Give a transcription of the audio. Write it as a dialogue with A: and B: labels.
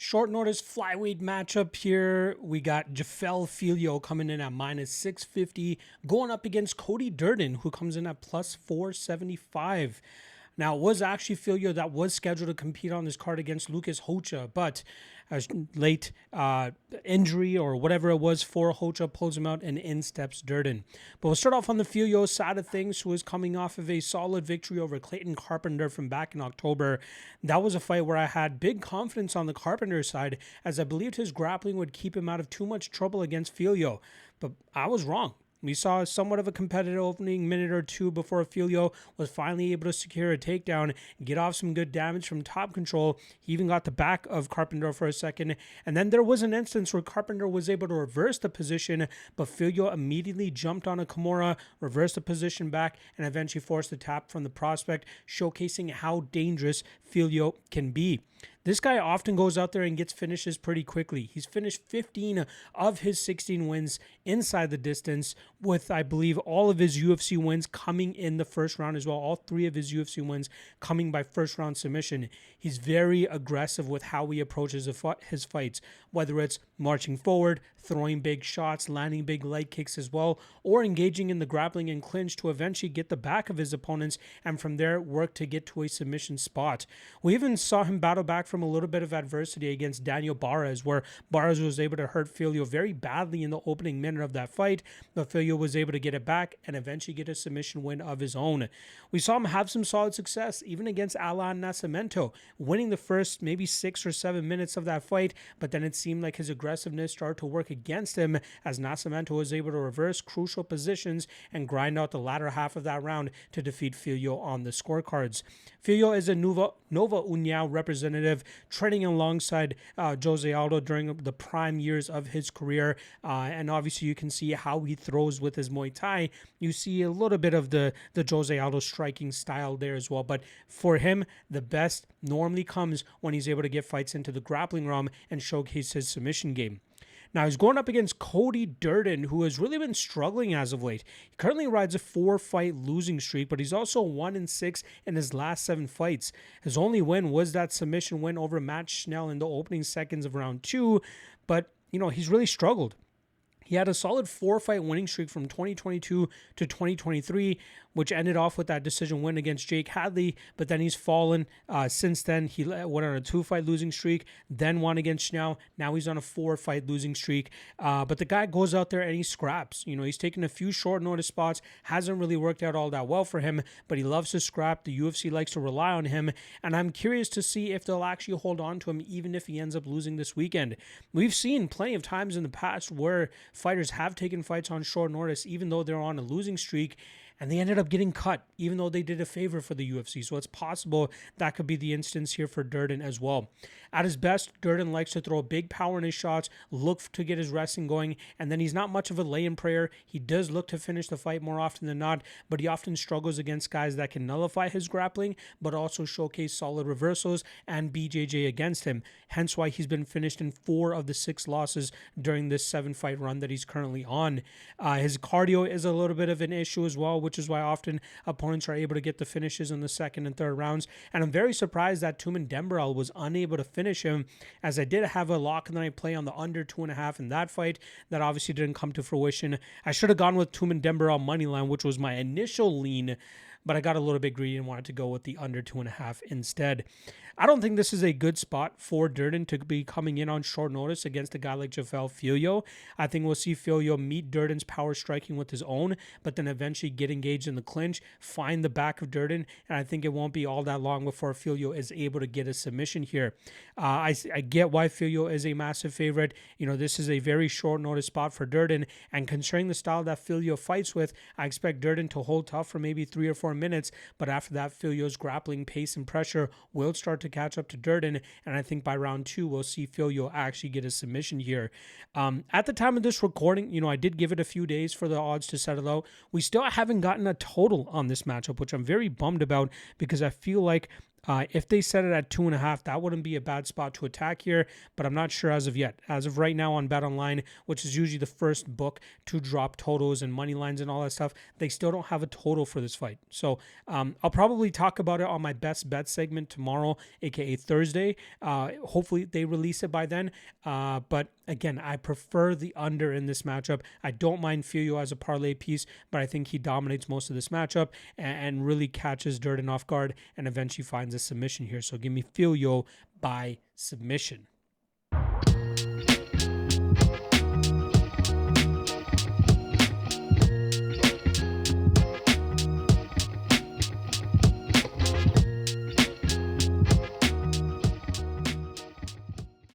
A: Short notice flyweight matchup here. We got Filho coming in at minus 650, going up against Cody Durden, who comes in at plus 475. Now, it was actually Filho that was scheduled to compete on this card against Lucas Hocha, but a late injury or whatever it was for Hocha pulls him out, and in steps Durden. But we'll start off on the Filho side of things, who is coming off of a solid victory over Clayton Carpenter from back in October. That was a fight where I had big confidence on the Carpenter side, as I believed his grappling would keep him out of too much trouble against Filho. But I was wrong. We saw somewhat of a competitive opening minute or two before Filho was finally able to secure a takedown, get off some good damage from top control. He even got the back of Carpenter for a second. And then there was an instance where Carpenter was able to reverse the position, but Filho immediately jumped on a Kimura, reversed the position back, and eventually forced a tap from the prospect, showcasing how dangerous Filho can be. This guy often goes out there and gets finishes pretty quickly. He's finished 15 of his 16 wins inside the distance, with, I believe, all of his UFC wins coming in the first round as well. All 3 of his UFC wins coming by first round submission. He's very aggressive with how he approaches his fights, whether it's marching forward, throwing big shots, landing big leg kicks as well, or engaging in the grappling and clinch to eventually get the back of his opponents, and from there work to get to a submission spot. We even saw him battle back from a little bit of adversity against Daniel Barras, where Barras was able to hurt Filho very badly in the opening minute of that fight, but Filho was able to get it back and eventually get a submission win of his own. We saw him have some solid success even against Alan Nascimento, winning the first maybe 6 or 7 minutes of that fight, but then it seemed like his aggressiveness started to work against him, as Nascimento was able to reverse crucial positions and grind out the latter half of that round to defeat Filho on the scorecards. Filho is a Nova União representative, training alongside Jose Aldo during the prime years of his career, and obviously you can see how he throws with his Muay Thai. You see a little bit of the Jose Aldo striking style there as well, but for him, the best normally comes when he's able to get fights into the grappling realm and showcase his submission game. Now, he's going up against Cody Durden, who has really been struggling as of late. He currently rides a 4-fight losing streak, but he's also 1-6 in his last 7 fights. His only win was that submission win over Matt Schnell in the opening seconds of round 2, but, he's really struggled. He had a solid 4-fight winning streak from 2022 to 2023, which ended off with that decision win against Jake Hadley, but then he's fallen. Since then, he went on a 2-fight losing streak, then won against Schnell. Now he's on a 4-fight losing streak. But the guy goes out there and he scraps. He's taken a few short notice spots, hasn't really worked out all that well for him, but he loves to scrap. The UFC likes to rely on him, and I'm curious to see if they'll actually hold on to him even if he ends up losing this weekend. We've seen plenty of times in the past where fighters have taken fights on short notice, even though they're on a losing streak, and they ended up getting cut, even though they did a favor for the UFC. So it's possible that could be the instance here for Durden as well. At his best, Durden likes to throw big power in his shots, look to get his wrestling going, and then he's not much of a lay-in prayer. He does look to finish the fight more often than not, but he often struggles against guys that can nullify his grappling, but also showcase solid reversals and BJJ against him. Hence why he's been finished in 4 of the 6 losses during this 7-fight run that he's currently on. His cardio is a little bit of an issue as well, which is why often opponents are able to get the finishes in the second and third rounds. And I'm very surprised that Tumen Dembrel was unable to finish him, as I did have a lock and then I play on the under 2.5 in that fight. That obviously didn't come to fruition. I should have gone with Tumen Dembrel moneyline, which was my initial lean, but I got a little bit greedy and wanted to go with the under 2.5 instead. I don't think this is a good spot for Durden to be coming in on short notice against a guy like Filho. I think we'll see Filho meet Durden's power striking with his own, but then eventually get engaged in the clinch, find the back of Durden, and I think it won't be all that long before Filho is able to get a submission here. I get why Filho is a massive favorite. This is a very short notice spot for Durden, and considering the style that Filho fights with, I expect Durden to hold tough for maybe 3 or 4 minutes, but after that, Filho's grappling pace and pressure will start to catch up to Durden, and I think by round 2 we'll see Filho actually get a submission here. At the time of this recording, I did give it a few days for the odds to settle out. We still haven't gotten a total on this matchup, which I'm very bummed about, because I feel like If they set it at 2.5, that wouldn't be a bad spot to attack here, but I'm not sure as of yet. As of right now on Bet Online, which is usually the first book to drop totals and money lines and all that stuff, they still don't have a total for this fight. So I'll probably talk about it on my best bet segment tomorrow, aka Thursday. Hopefully they release it by then. But again, I prefer the under in this matchup. I don't mind Filho as a parlay piece, but I think he dominates most of this matchup and really catches Durden off guard and eventually finds a submission here. So give me Filho by submission.